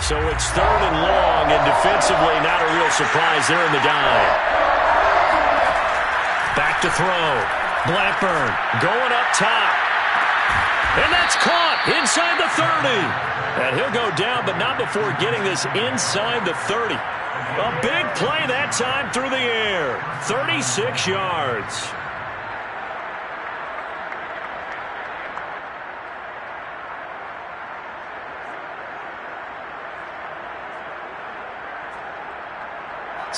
So it's 3rd and long, and defensively not a real surprise there in the dive. Back to throw. Blackburn going up top. And that's caught inside the 30. And he'll go down, but not before getting this inside the 30. A big play that time through the air. 36 yards.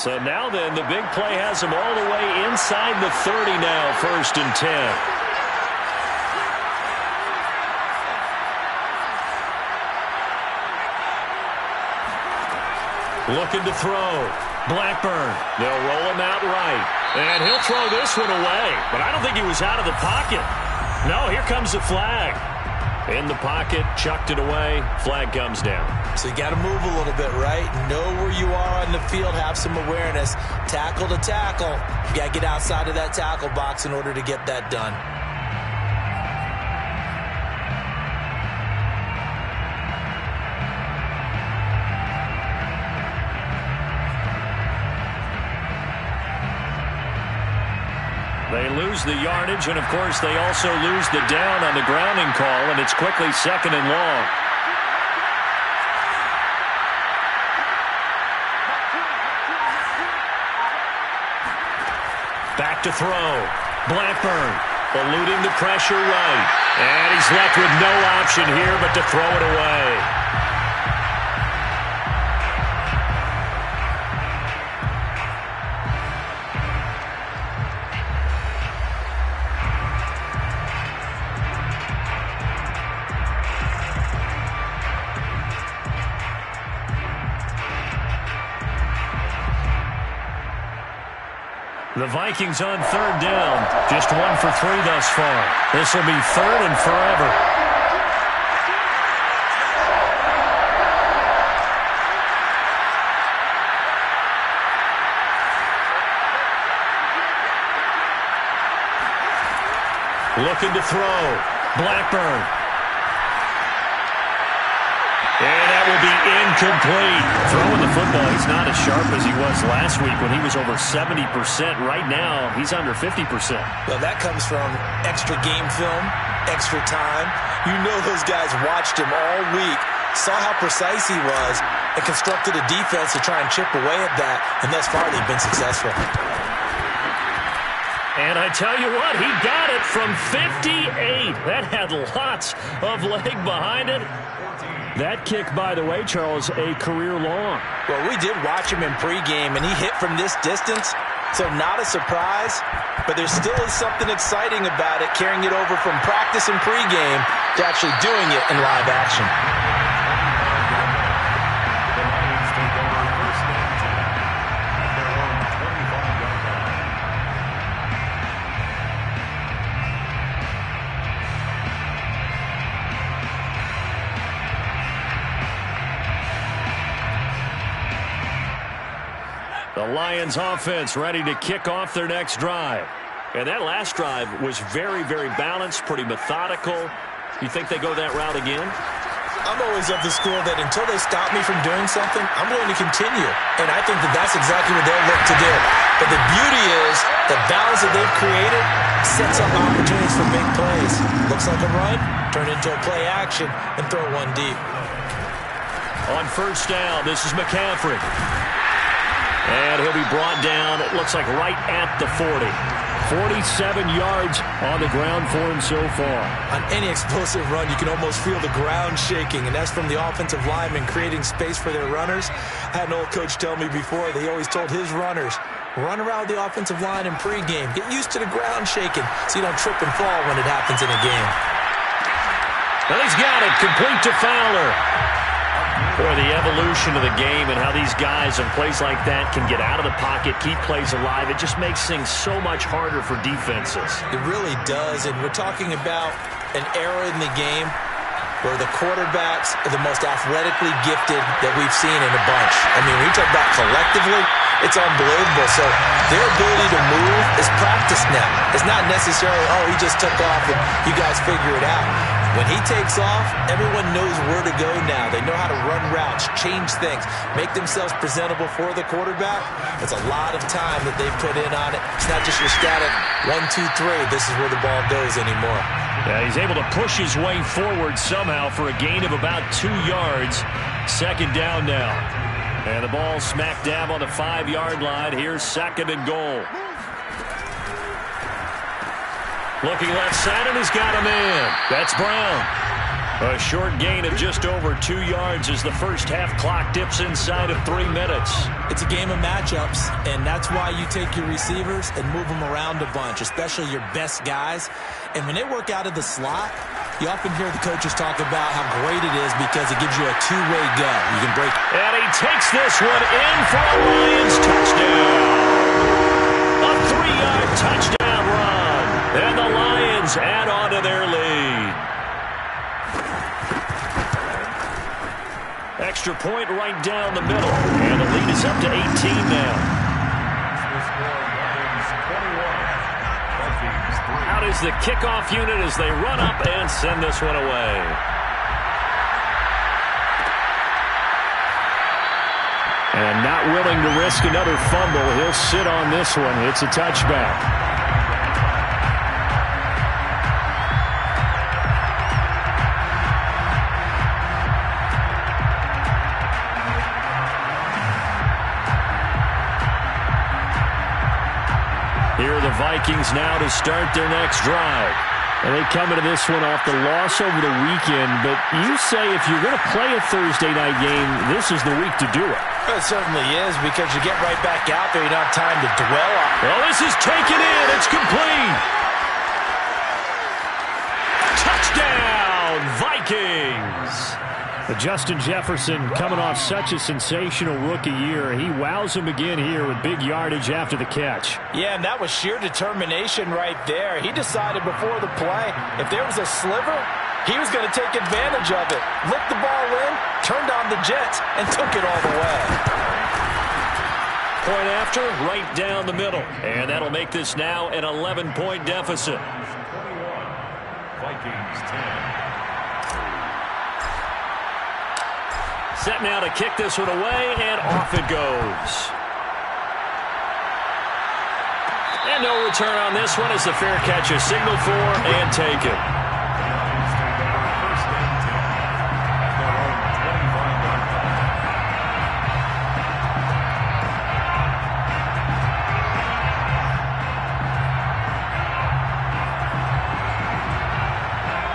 So now then, the big play has him all the way inside the 30 now, 1st and 10. Looking to throw. Blackburn. They'll roll him out right. And he'll throw this one away. But I don't think he was out of the pocket. No, here comes the flag. In the pocket, chucked it away. Flag comes down. So you got to move a little bit, right? Know where you are on the field. Have some awareness. Tackle to tackle. You got to get outside of that tackle box in order to get that done. They lose the yardage, and, of course, they also lose the down on the grounding call, and it's quickly 2nd and long. Back to throw. Blackburn eluding the pressure right. And he's left with no option here but to throw it away. The Vikings on 3rd down. Just 1 for 3 thus far. This will be 3rd and forever. Looking to throw. Blackburn. And that will be incomplete. Throwing the football, he's not as sharp as he was last week when he was over 70%. Right now, he's under 50%. Well, that comes from extra game film, extra time. You know those guys watched him all week, saw how precise he was, and constructed a defense to try and chip away at that. And thus far, they've been successful. And I tell you what, he got it from 58. That had lots of leg behind it. That kick, by the way, Charles, a career long. Well, we did watch him in pregame, and he hit from this distance, so not a surprise. But there still is something exciting about it, carrying it over from practice and pregame to actually doing it in live action. The Lions offense ready to kick off their next drive. And that last drive was very, very balanced, pretty methodical. You think they go that route again? I'm always of the school that until they stop me from doing something, I'm going to continue. And I think that that's exactly what they'll look to do. But the beauty is the balance that they've created sets up opportunities for big plays. Looks like a run, turn into a play action, and throw one deep. On 1st down, this is McCaffrey. And he'll be brought down, it looks like right at the 40. 47 yards on the ground for him so far. On any explosive run, you can almost feel the ground shaking, and that's from the offensive linemen creating space for their runners. I had an old coach tell me before that he always told his runners, run around the offensive line in pregame. Get used to the ground shaking so you don't trip and fall when it happens in a game. And he's got it, complete to Fowler. Boy, the evolution of the game and how these guys in plays like that can get out of the pocket, keep plays alive, it just makes things so much harder for defenses. It really does, and we're talking about an era in the game where the quarterbacks are the most athletically gifted that we've seen in a bunch. I mean, when you talk about collectively, It's unbelievable. So their ability to move is practiced now. It's not necessarily, oh, he just took off and you guys figure it out. When he takes off, everyone knows where to go now. They know how to run routes, change things, make themselves presentable for the quarterback. It's a lot of time that they put in on it. It's not just your static 1, 2, 3. This is where the ball goes anymore. Yeah, he's able to push his way forward somehow for a gain of about 2 yards. Second down now. And the ball smack dab on the 5-yard line. Here's second and goal. Looking left side, and he's got a man. That's Brown. A short gain of just over 2 yards as the first half clock dips inside of 3 minutes. It's a game of matchups, and that's why you take your receivers and move them around a bunch, especially your best guys. And when they work out of the slot, you often hear the coaches talk about how great it is because it gives you a two-way go. You can break. And he takes this one in for a Lions touchdown. A 3-yard touchdown run. And the Lions add on to their lead. Extra point right down the middle. And the lead is up to 18 now. Out is the kickoff unit as they run up and send this one away. And not willing to risk another fumble. He'll sit on this one. It's a touchback. Here are the Vikings now to start their next drive. And they come into this one off the loss over the weekend. But you say if you're going to play a Thursday night game, this is the week to do it. It certainly is because you get right back out there. You don't have time to dwell on it. Well, this is taken in. It's complete. Touchdown, Vikings. Justin Jefferson coming off such a sensational rookie year. He wows him again here with big yardage after the catch. Yeah, and that was sheer determination right there. He decided before the play, if there was a sliver, he was going to take advantage of it. Looked the ball in, turned on the jets, and took it all the way. Point after, right down the middle. And that'll make this now an 11-point deficit. Vikings 10. Set now to kick this one away, and off it goes. And no return on this one as the fair catch is signaled for and taken.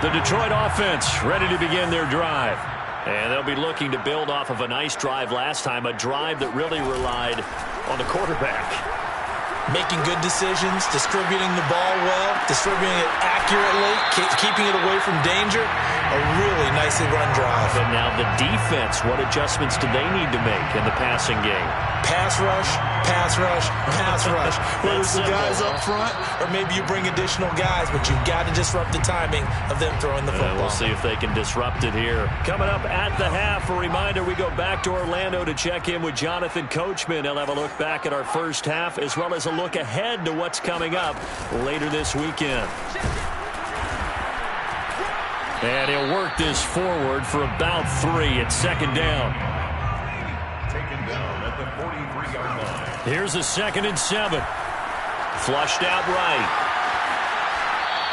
The Detroit offense ready to begin their drive. And they'll be looking to build off of a nice drive last time, a drive that really relied on the quarterback. Making good decisions, distributing the ball well, distributing it accurately, keeping it away from danger. A really nicely run drive. But now the defense, what adjustments do they need to make in the passing game? Pass rush, pass rush, pass rush. Whether it's the guys up front or maybe you bring additional guys, but you've got to disrupt the timing of them throwing the football. We'll see if they can disrupt it here. Coming up at the half, a reminder, we go back to Orlando to check in with Jonathan Coachman. He'll have a look back at our first half as well as a look ahead to what's coming up later this weekend. And he'll work this forward for about 3. It's second down. Taken down at the 43-yard line. Here's a 2nd and 7. Flushed out right.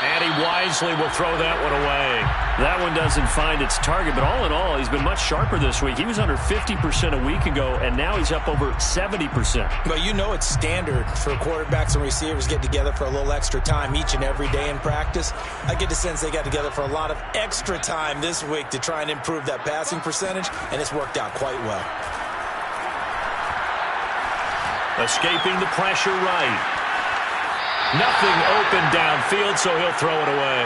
And he wisely will throw that one away. That one doesn't find its target, but all in all, he's been much sharper this week. He was under 50% a week ago, and now he's up over 70%. But you know it's standard for quarterbacks and receivers get together for a little extra time each and every day in practice. I get the sense they got together for a lot of extra time this week to try and improve that passing percentage, and it's worked out quite well. Escaping the pressure right. Nothing open downfield, so he'll throw it away.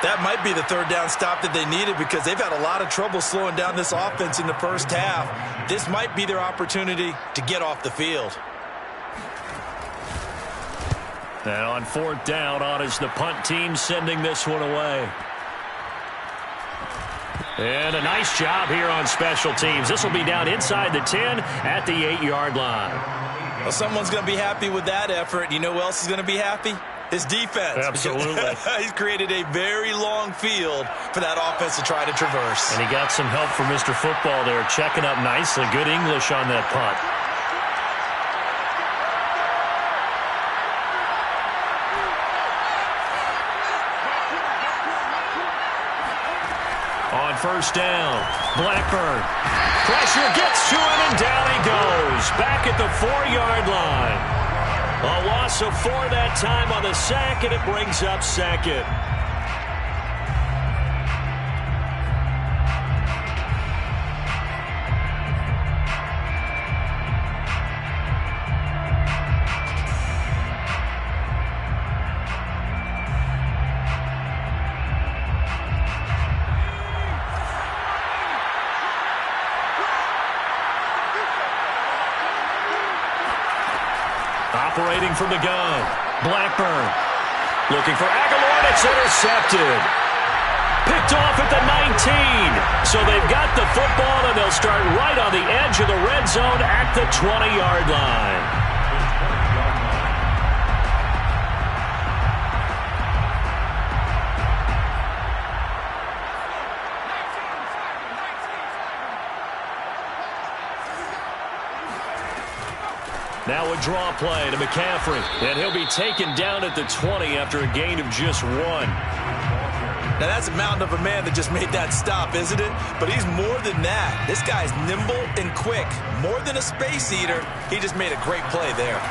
That might be the third down stop that they needed because they've had a lot of trouble slowing down this offense in the first half. This might be their opportunity to get off the field. And on 4th down, on is the punt team sending this one away. And a nice job here on special teams. This will be down inside the 10 at the 8-yard line. Well, someone's going to be happy with that effort. You know who else is going to be happy? His defense. Absolutely. He's created a very long field for that offense to try to traverse. And he got some help from Mr. Football there, checking up nicely. Good English on that punt. On first down, Blackburn. Pressure gets to him, and down he goes. Back at the 4-yard line. A loss of 4 that time on the sack, and it brings up second. Operating from the gun, Blackburn looking for Aguilar, and it's intercepted. Picked off at the 19. So they've got the football, and they'll start right on the edge of the red zone at the 20-yard line. Now a draw play to McCaffrey, and he'll be taken down at the 20 after a gain of just 1. Now, that's a mountain of a man that just made that stop, isn't it? But he's more than that. This guy's nimble and quick. More than a space eater, he just made a great play there.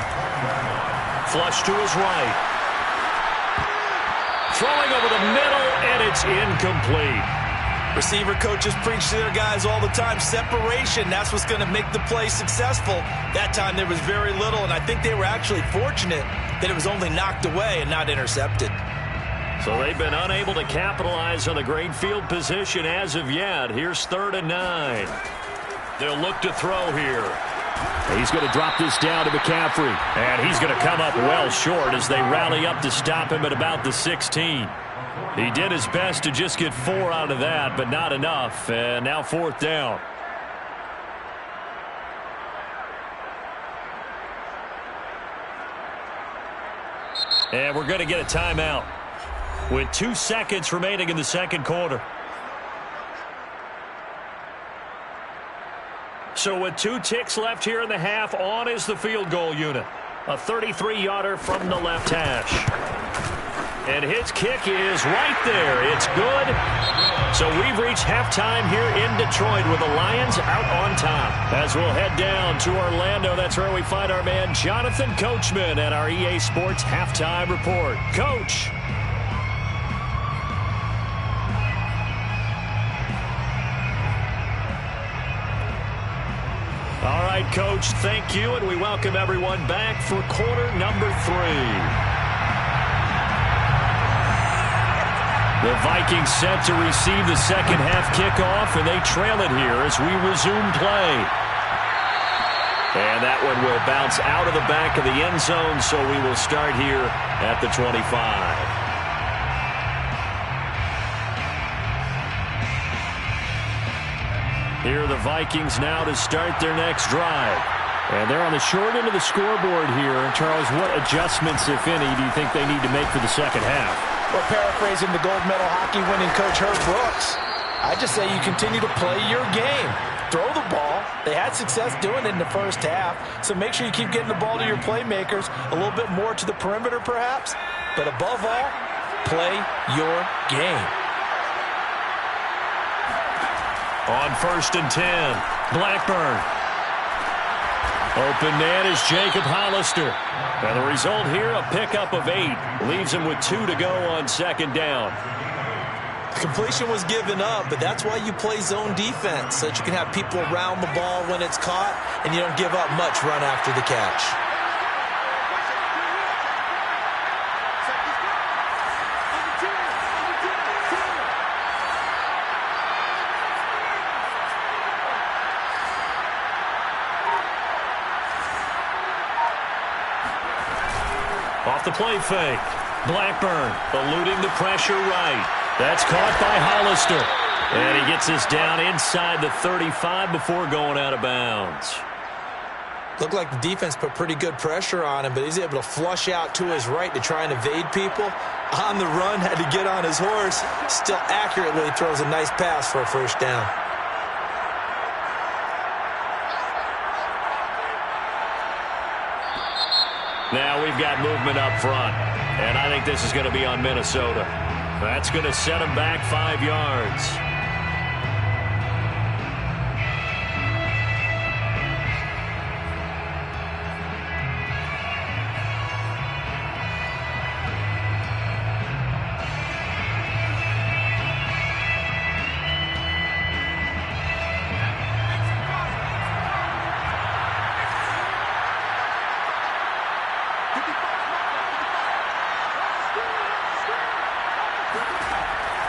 Flush to his right. Throwing over the middle, and it's incomplete. Receiver coaches preach to their guys all the time. Separation, that's what's going to make the play successful. That time there was very little, and I think they were actually fortunate that it was only knocked away and not intercepted. So they've been unable to capitalize on the great field position as of yet. Here's 3rd and 9. They'll look to throw here. He's going to drop this down to McCaffrey, and he's going to come up well short as they rally up to stop him at about the 16. He did his best to just get 4 out of that, but not enough. And now 4th down. And we're going to get a timeout with 2 seconds remaining in the second quarter. So with 2 ticks left here in the half, on is the field goal unit. A 33-yarder from the left hash. And his kick is right there. It's good. So we've reached halftime here in Detroit with the Lions out on top. As we'll head down to Orlando, that's where we find our man Jonathan Coachman at our EA Sports Halftime Report. Coach. All right, Coach, thank you, and we welcome everyone back for quarter number 3. The Vikings set to receive the second half kickoff, and they trail it here as we resume play. And that one will bounce out of the back of the end zone, so we will start here at the 25. Here are the Vikings now to start their next drive. And they're on the short end of the scoreboard here. Charles, what adjustments, if any, do you think they need to make for the second half? Well, paraphrasing the gold medal hockey winning coach Herb Brooks, I just say you continue to play your game. Throw the ball. They had success doing it in the first half, so make sure you keep getting the ball to your playmakers, a little bit more to the perimeter perhaps, but above all, play your game. On 1st and 10, Blackburn. Open man is Jacob Hollister. And the result here, a pickup of 8. Leaves him with 2 to go on 2nd down. Completion was given up, but that's why you play zone defense, so that you can have people around the ball when it's caught, and you don't give up much run after the catch. Off the play fake. Blackburn eluding the pressure right. That's caught by Hollister. And he gets this down inside the 35 before going out of bounds. Looked like the defense put pretty good pressure on him, but he's able to flush out to his right to try and evade people. On the run, had to get on his horse. Still accurately throws a nice pass for a first down. Now we've got movement up front, and I think this is going to be on Minnesota. That's going to set them back 5 yards.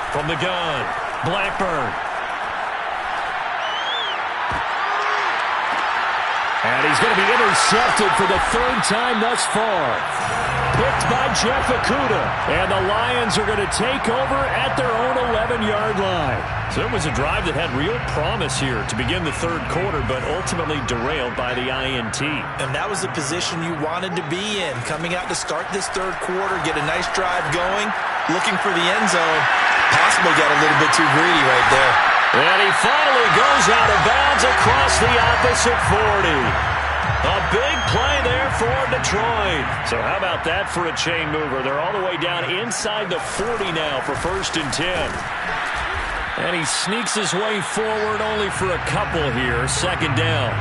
From the gun, Blackburn. And he's going to be intercepted for the 3rd time thus far. Picked by Jeff Okudah. And the Lions are going to take over at their own 11-yard line. So it was a drive that had real promise here to begin the 3rd quarter, but ultimately derailed by the INT. And that was the position you wanted to be in. Coming out to start this 3rd quarter, get a nice drive going, looking for the end zone. Possibly got a little bit too greedy right there. And he finally goes out of bounds across the opposite 40. A big play there for Detroit. So how about that for a chain mover? They're all the way down inside the 40 now for 1st and 10. And he sneaks his way forward only for a couple here. 2nd down.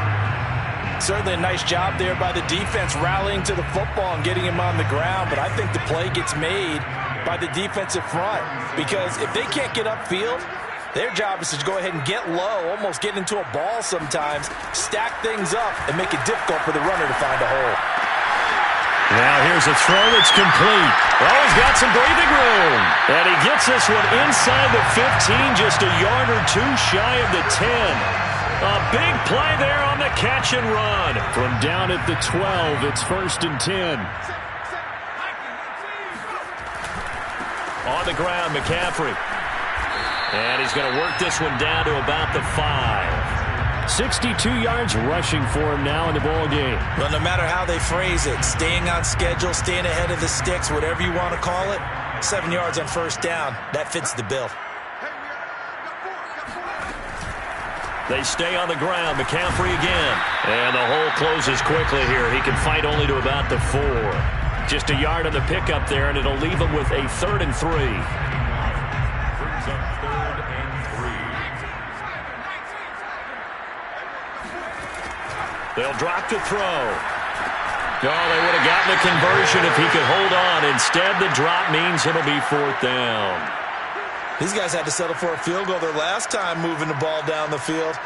Certainly a nice job there by the defense rallying to the football and getting him on the ground. But I think the play gets made by the defensive front, because if they can't get upfield, their job is to go ahead and get low, almost get into a ball sometimes, stack things up, and make it difficult for the runner to find a hole. Now here's a throw that's complete. Oh, he's got some breathing room. And he gets this one inside the 15, just a yard or two shy of the 10. A big play there on the catch and run. From down at the 12, it's 1st and 10. On the ground, McCaffrey. And he's going to work this one down to about the 5. 62 yards rushing for him now in the ball game. Well, no matter how they phrase it, staying on schedule, staying ahead of the sticks, whatever you want to call it, 7 yards on 1st down, that fits the bill. They stay on the ground. McCaffrey again. And the hole closes quickly here. He can fight only to about the 4. Just a yard on the pickup there, and it'll leave him with a 3rd and 3. They'll drop to throw. Oh, they would have gotten the conversion if he could hold on. Instead, the drop means it'll be 4th down. These guys had to settle for a field goal their last time moving the ball down the field.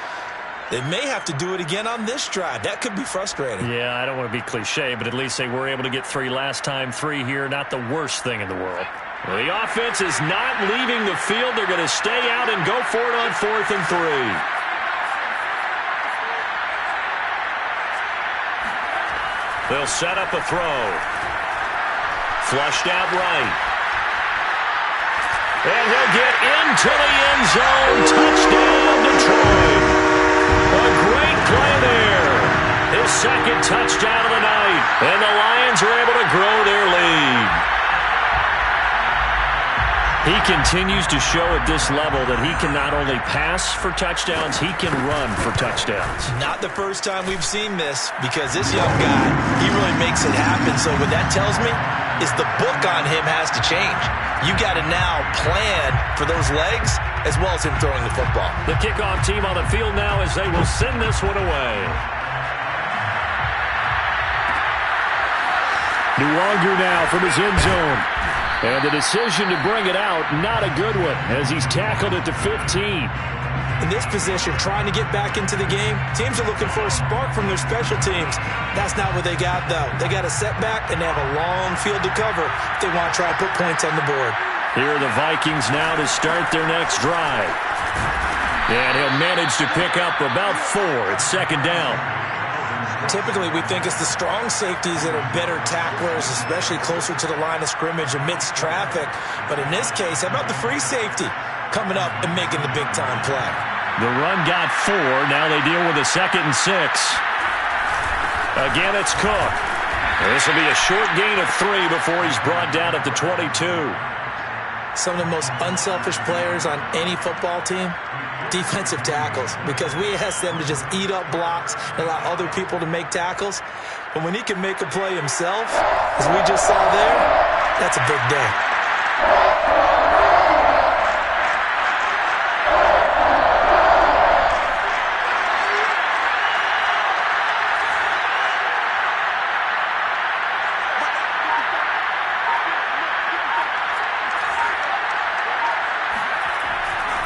They may have to do it again on this drive. That could be frustrating. Yeah, I don't want to be cliche, but at least they were able to get 3 last time. 3 here, not the worst thing in the world. Well, the offense is not leaving the field. They're going to stay out and go for it on 4th and 3. They'll set up a throw. Flushed out right. And he'll get into the end zone. Touchdown, Detroit. A great play there. His 2nd touchdown of the night. And the Lions are able to grow their lead. He continues to show at this level that he can not only pass for touchdowns, he can run for touchdowns. Not the first time we've seen this, because this young guy, he really makes it happen. So what that tells me is the book on him has to change. You got to now plan for those legs as well as him throwing the football. The kickoff team on the field now as they will send this one away. Nuwanger now from his end zone. And the decision to bring it out, not a good one, as he's tackled at the 15. In this position, trying to get back into the game, teams are looking for a spark from their special teams. That's not what they got, though. They got a setback, and they have a long field to cover if they want to try and put points on the board. Here are the Vikings now to start their next drive. And he'll manage to pick up about 4. It's 2nd down. Typically, we think it's the strong safeties that are better tacklers, especially closer to the line of scrimmage amidst traffic. But in this case, how about the free safety coming up and making the big-time play? The run got 4. Now they deal with a 2nd and 6. Again, it's Cook. This will be a short gain of 3 before he's brought down at the 22. Some of the most unselfish players on any football team, defensive tackles, because we ask them to just eat up blocks and allow other people to make tackles. But when he can make a play himself, as we just saw there, that's a big day.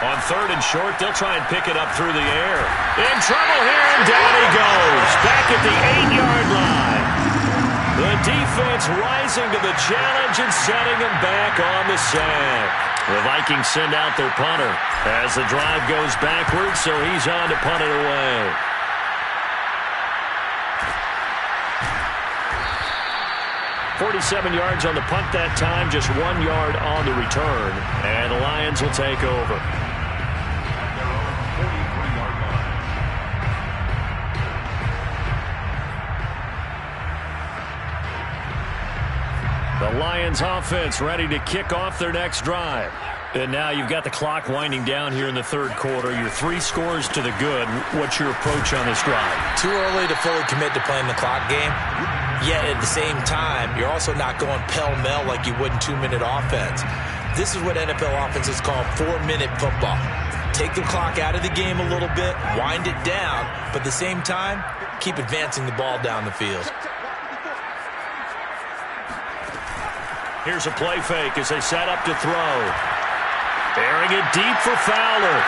On 3rd and short, they'll try and pick it up through the air. In trouble here, and down he goes. Back at the 8-yard line. The defense rising to the challenge and setting him back on the sack. The Vikings send out their punter as the drive goes backwards, so he's on to punt it away. "47 yards on the punt that time, just 1 yard on the return. And the Lions will take over. The Lions offense ready to kick off their next drive. And now you've got the clock winding down here in the 3rd quarter. You're 3 scores to the good. What's your approach on this drive? Too early to fully commit to playing the clock game. Yet at the same time, you're also not going pell-mell like you would in 2-minute offense. This is what NFL offenses call 4-minute football. Take the clock out of the game a little bit, wind it down, but at the same time, keep advancing the ball down the field. Here's a play fake as they set up to throw. Airing it deep for Fowler.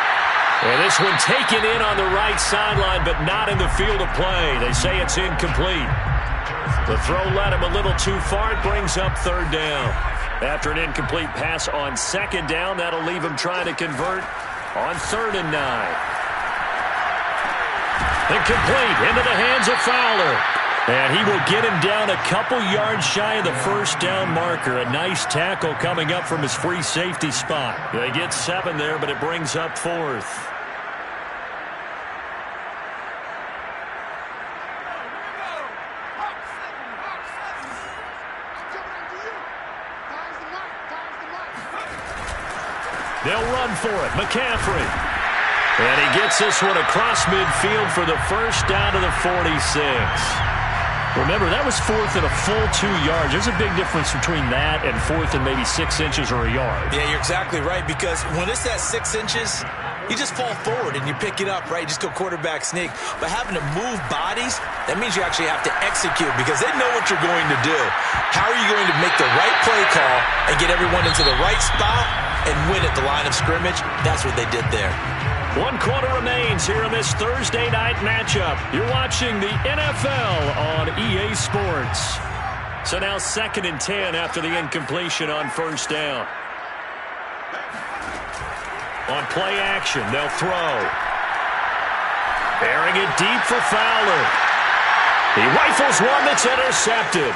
And this one taken in on the right sideline, but not in the field of play. They say it's incomplete. The throw led him a little too far. It brings up 3rd down. After an incomplete pass on 2nd down, that'll leave him trying to convert on 3rd and 9. Incomplete into the hands of Fowler. And he will get him down a couple yards shy of the 1st down marker. A nice tackle coming up from his free safety spot. They get 7 there, but it brings up 4th. They'll run for it. McCaffrey. And he gets this one across midfield for the 1st down to the 46. Remember, that was 4th and a full 2 yards. There's a big difference between that and 4th and maybe 6 inches or a yard. Yeah, you're exactly right, because when it's that 6 inches, you just fall forward and you pick it up, right? You just go quarterback sneak. But having to move bodies, that means you actually have to execute because they know what you're going to do. How are you going to make the right play call and get everyone into the right spot and win at the line of scrimmage? That's what they did there. 1 quarter remains here in this Thursday night matchup. You're watching the NFL on EA Sports. So now 2nd and 10 after the incompletion on 1st down. On play action, they'll throw. Airing it deep for Fowler. He rifles one that's intercepted.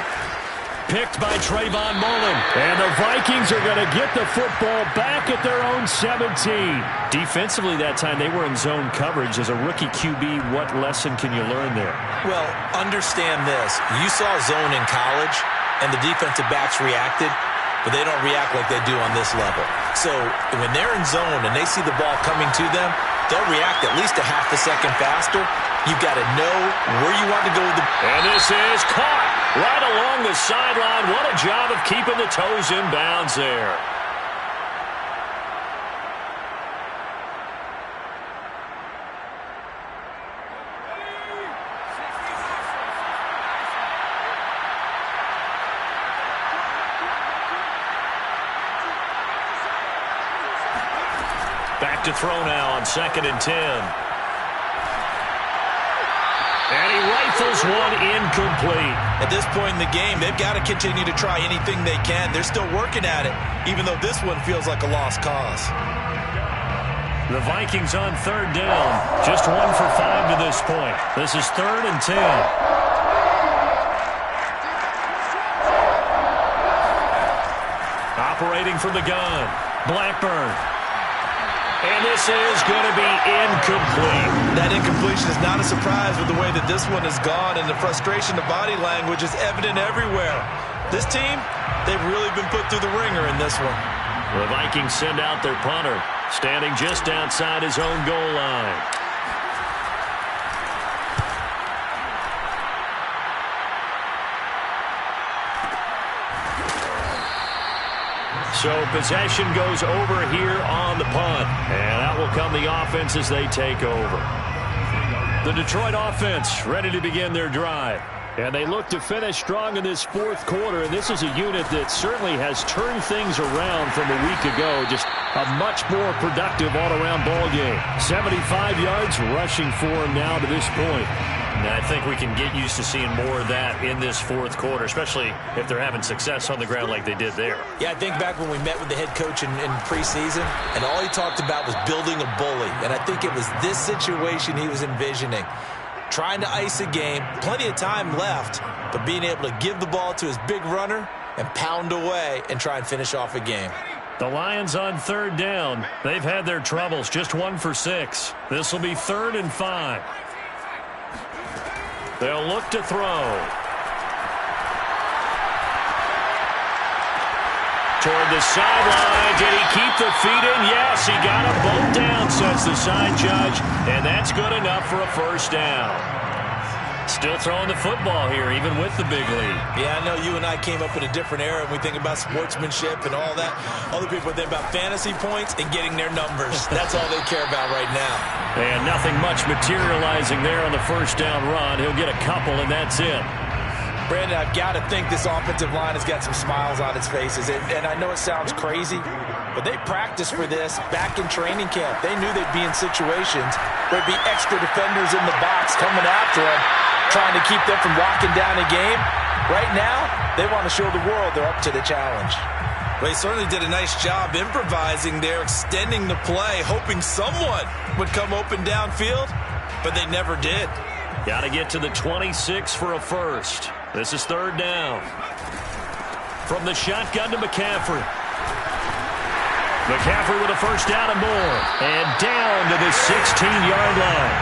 Picked by Trayvon Mullen. And the Vikings are going to get the football back at their own 17. Defensively that time, they were in zone coverage. As a rookie QB, what lesson can you learn there? Well, understand this. You saw zone in college, and the defensive backs reacted, but they don't react like they do on this level. So when they're in zone and they see the ball coming to them, they'll react at least a half a second faster. You've got to know where you want to go. And this is caught right along the sideline. What a job of keeping the toes in bounds there. Back to throw now on 2nd and 10. And he rifles one incomplete. At this point in the game, they've got to continue to try anything they can. They're still working at it, even though this one feels like a lost cause. The Vikings on 3rd down. Just 1 for 5 to this point. This is 3rd and 10. Operating from the gun, Blackburn. And this is going to be incomplete. That incompletion is not a surprise with the way that this one has gone, and the frustration, the body language is evident everywhere. This team, they've really been put through the ringer in this one. The Vikings send out their punter, standing just outside his own goal line. So possession goes over here on the punt, and that will come the offense as they take over. The Detroit offense ready to begin their drive. And they look to finish strong in this fourth quarter, and this is a unit that certainly has turned things around from a week ago. Just a much more productive all-around ball game. 75 yards rushing for him now to this point. And I think we can get used to seeing more of that in this fourth quarter, especially if they're having success on the ground like they did there. Yeah, I think back when we met with the head coach in preseason, and all he talked about was building a bully. And I think it was this situation he was envisioning. Trying to ice a game, plenty of time left, but being able to give the ball to his big runner and pound away and try and finish off a game. The Lions on third down. They've had their troubles, just 1 for 6. This will be 3rd and 5. They'll look to throw. Toward the sideline. Did he keep the feet in? Yes, he got them both down, says the side judge, and that's good enough for a first down. Still throwing the football here, even with the big lead. Yeah, I know you and I came up in a different era, and we think about sportsmanship and all that. Other people think about fantasy points and getting their numbers. That's all they care about right now. And nothing much materializing there on the first down run. He'll get a couple, and that's it. Brandon, I've got to think this offensive line has got some smiles on its faces. And I know it sounds crazy, but they practiced for this back in training camp. They knew they'd be in situations where there'd be extra defenders in the box coming after them, trying to keep them from locking down a game. Right now, they want to show the world they're up to the challenge. Well, he certainly did a nice job improvising there, extending the play, hoping someone would come open downfield, but they never did. Got to get to the 26 for a first. This is 3rd down. From the shotgun to McCaffrey. McCaffrey with a first down and more. And down to the 16-yard line.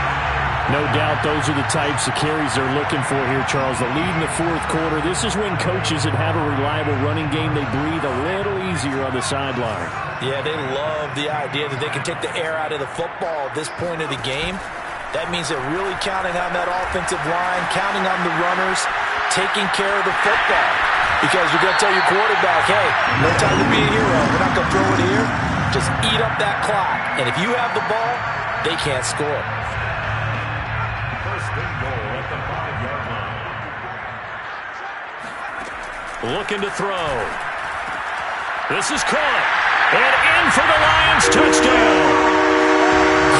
No doubt those are the types of carries they're looking for here, Charles. The lead in the fourth quarter. This is when coaches that have a reliable running game, they breathe a little easier on the sideline. Yeah, they love the idea that they can take the air out of the football at this point of the game. That means they're really counting on that offensive line, counting on the runners, taking care of the football. Because you're going to tell your quarterback, hey, no time to be a hero. We're not going to throw it here. Just eat up that clock. And if you have the ball, they can't score. First and goal at the 5-yard line. Looking to throw. This is caught. And in for the Lions touchdown.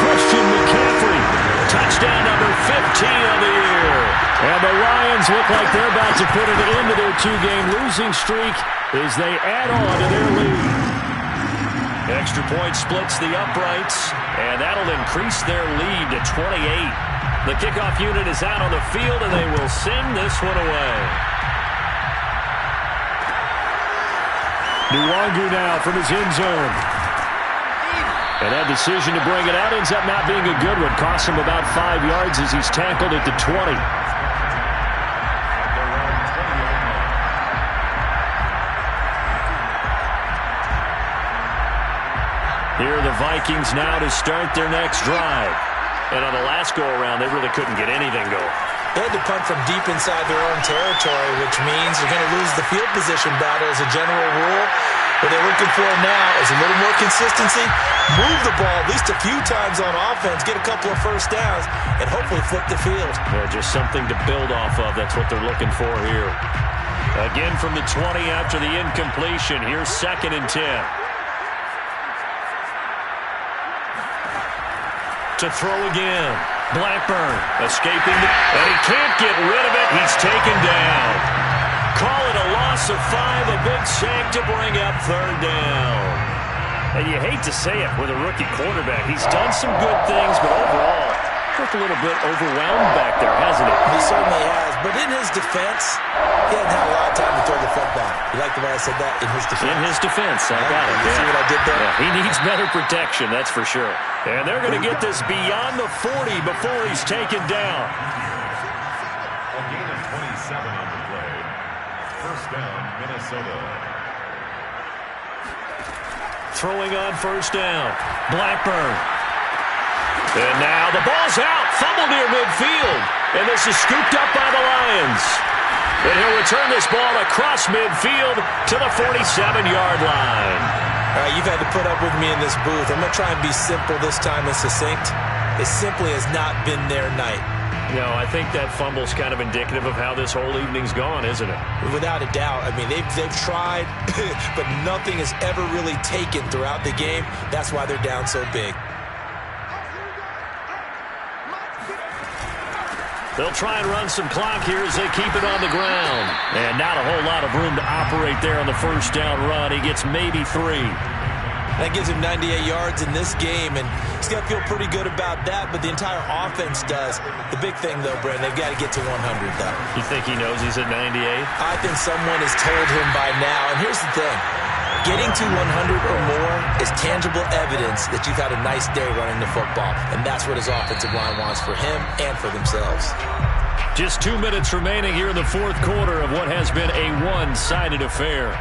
Christian McCaffrey. Touchdown number 15 of the year. And the Lions look like they're about to put an end to their 2-game losing streak as they add on to their lead. Extra point splits the uprights, and that'll increase their lead to 28. The kickoff unit is out on the field, and they will send this one away. Nwangu now from his end zone. And that decision to bring it out ends up not being a good one. Costs him about 5 yards as he's tackled at the 20. Here are the Vikings now to start their next drive. And on the last go-around, they really couldn't get anything going. They had to punt from deep inside their own territory, which means they're going to lose the field position battle as a general rule. What they're looking for now is a little more consistency, move the ball at least a few times on offense, get a couple of first downs, and hopefully flip the field. Yeah, just something to build off of. That's what they're looking for here. Again from the 20 after the incompletion. Here's 2nd and 10. To throw again. Blackburn escaping, and he can't get rid of it. He's taken down. Call it a loss of 5, a big sack to bring up 3rd down. And you hate to say it with a rookie quarterback. He's done some good things, but overall, looked a little bit overwhelmed back there, hasn't he? He certainly has. But in his defense, he hasn't had a lot of time to throw the football. He likes like the way I said that? In his defense. In his defense. I got it. You see what I did there? Yeah, he needs better protection, that's for sure. And they're going to get this beyond the 40 before he's taken down. A gain of 27 on the play. First down, Minnesota. Throwing on first down. Blackburn. And now the ball's out. Fumble near midfield. And this is scooped up by the Lions. And he'll return this ball across midfield to the 47-yard line. All right, you've had to put up with me in this booth. I'm going to try and be simple this time and succinct. It simply has not been their night. No, I think that fumble's kind of indicative of how this whole evening's gone, isn't it? Without a doubt. I mean, they've tried, but nothing has ever really taken throughout the game. That's why they're down so big. They'll try and run some clock here as they keep it on the ground. And not a whole lot of room to operate there on the first down run. He gets maybe 3. That gives him 98 yards in this game, and he's got to feel pretty good about that, but the entire offense does. The big thing, though, Brandon, they've got to get to 100, though. You think he knows he's at 98? I think someone has told him by now, and here's the thing. Getting to 100 or more is tangible evidence that you've had a nice day running the football, and that's what his offensive line wants for him and for themselves. Just 2 minutes remaining here in the fourth quarter of what has been a one-sided affair.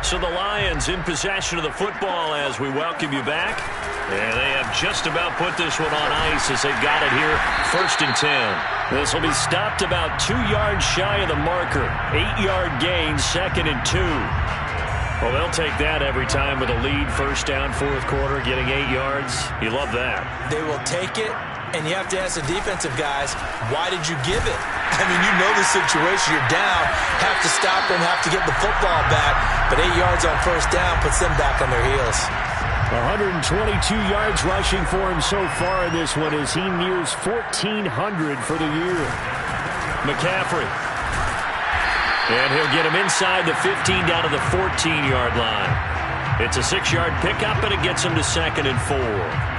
So the Lions in possession of the football as we welcome you back. And they have just about put this one on ice as they've got it here, 1st and 10. This will be stopped about 2 yards shy of the marker. 8-yard gain, 2nd and 2. Well, they'll take that every time with a lead, first down, fourth quarter, getting 8 yards. You love that. They will take it, and you have to ask the defensive guys, why did you give it? I mean, you know the situation. You're down, have to stop them, have to get the football back, but 8 yards on first down puts them back on their heels. 122 yards rushing for him so far in this one as he nears 1,400 for the year. McCaffrey. And he'll get him inside the 15 down to the 14-yard line. It's a 6-yard pickup, and it gets him to 2nd and 4.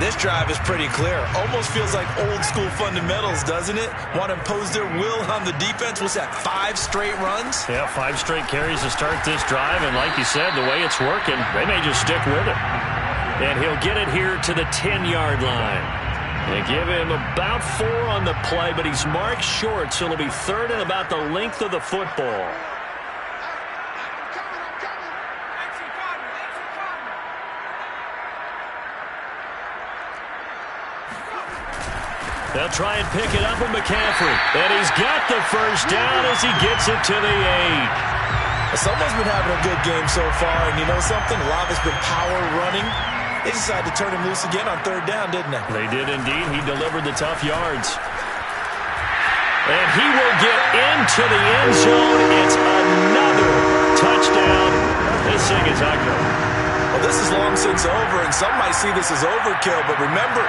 This drive is pretty clear. Almost feels like old-school fundamentals, doesn't it? Want to impose their will on the defense. What's that, 5 straight runs? Yeah, 5 straight carries to start this drive, and like you said, the way it's working, they may just stick with it. And he'll get it here to the 10-yard line. They give him about 4 on the play, but he's marked short, so it'll be 3rd and about the length of the football. They'll try and pick it up with McCaffrey. And he's got the first down as he gets it to the 8. Someone's been having a good game so far, and you know something? A lot of it's been power running. They decided to turn him loose again on 3rd down, didn't they? They did indeed. He delivered the tough yards. And he will get into the end zone. It's another touchdown. This thing is ugly. Well, this is long since over, and some might see this as overkill, but remember,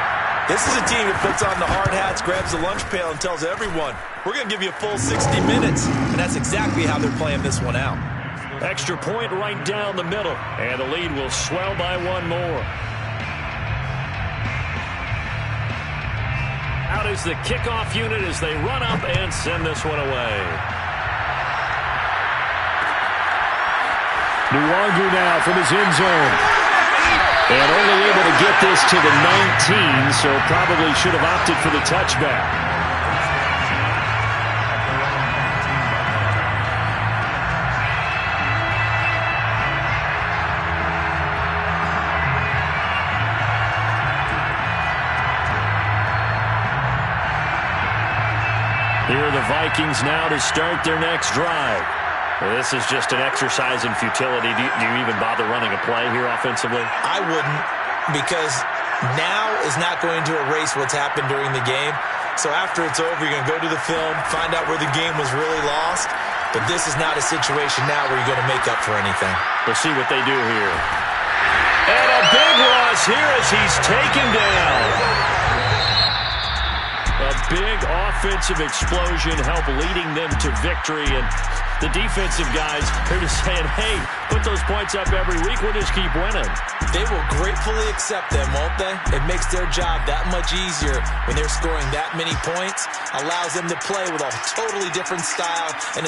this is a team that puts on the hard hats, grabs the lunch pail, and tells everyone, we're going to give you a full 60 minutes. And that's exactly how they're playing this one out. Extra point right down the middle. And the lead will swell by 1 more. Out is the kickoff unit as they run up and send this one away. Nwangu now from his end zone. And only able to get this to the 19, so probably should have opted for the touchback. Here are the Vikings now to start their next drive. This is just an exercise in futility. Do you even bother running a play here offensively? I wouldn't, because now is not going to erase what's happened during the game. So after it's over, you're going to go to the film, find out where the game was really lost. But this is not a situation now where you're going to make up for anything. We'll see what they do here. And a big loss here as he's taken down. A big offensive explosion helped leading them to victory. And the defensive guys are just saying, hey, put those points up every week. We'll just keep winning. They will gratefully accept them, won't they? It makes their job that much easier when they're scoring that many points. Allows them to play with a totally different style and a